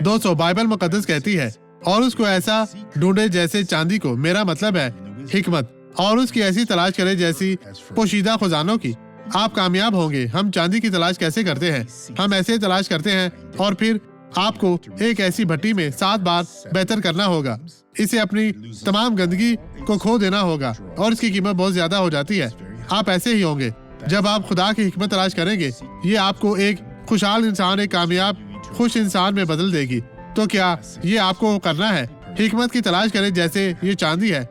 दोस्तों, बाइबल मुकद्दस कहती है, और उसको ऐसा ढूंढे जैसे चांदी को। मेरा मतलब है हिकमत, और उसकी ऐसी तलाश करे जैसी पोशीदा खजानों की। आप कामयाब होंगे। हम चांदी की तलाश कैसे करते हैं? हम ऐसे तलाश करते हैं, और फिर आपको एक ऐसी भट्टी में 7 बार बेहतर करना होगा। इसे अपनी तमाम गंदगी को खो देना होगा, और इसकी कीमत बहुत ज्यादा हो जाती है। आप ऐसे ही होंगे जब आप खुदा की हिकमत तलाश करेंगे। ये आपको एक खुशहाल इंसान, एक कामयाब खुश इंसान में बदल देगी। तो क्या ये आपको करना है? हिकमत की तलाश करें जैसे ये चांदी है।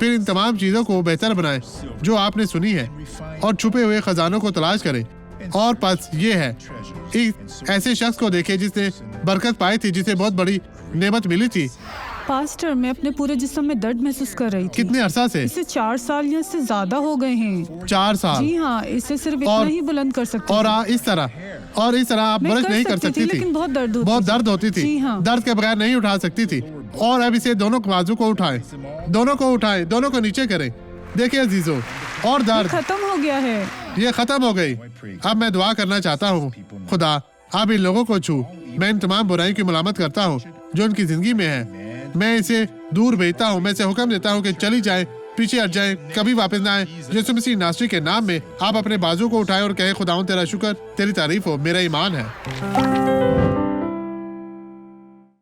फिर इन तमाम चीजों को बेहतर बनाएं जो आपने सुनी है, और छुपे हुए खजानों को तलाश करें। और पस ये है, एक ऐसे शख्स को देखे जिसने बरकत पाई थी, जिसे बहुत बड़ी नेमत मिली थी। पास्टर, मैं अपने पूरे जिस्म में दर्द महसूस कर रही थी। कितने अरसा से? इसे 4 साल या से ज्यादा हो गए हैं। 4 साल? जी हाँ, इसे सिर्फ इतना ही बुलंद कर सकती और थी। इस तरह आप मैं ब्रश नहीं कर सकती थी, लेकिन बहुत दर्द होती थी। जी हाँ। दर्द के बगैर नहीं उठा सकती थी। और अब इसे दोनों बाजू को उठाएं, दोनों को नीचे करें। देखिए अजीजों, और दर्द खत्म हो गया है। ये खत्म हो गई। अब मैं दुआ करना चाहता हूँ, खुदा आप इन लोगों को छू। मैं इन तमाम बुराई की मुलामत करता हूँ जो उनकी जिंदगी में है। मैं इसे दूर भेजता हूँ। मैं इसे हुक्म देता हूँ कि चली जाए, पीछे हट जाए, कभी वापस ना आए। यीशु मसीह नासरी के नाम में आप अपने बाजू को उठाएं और कहें, खुदाऊं तेरा शुक्र, तेरी तारीफ हो, मेरा ईमान है।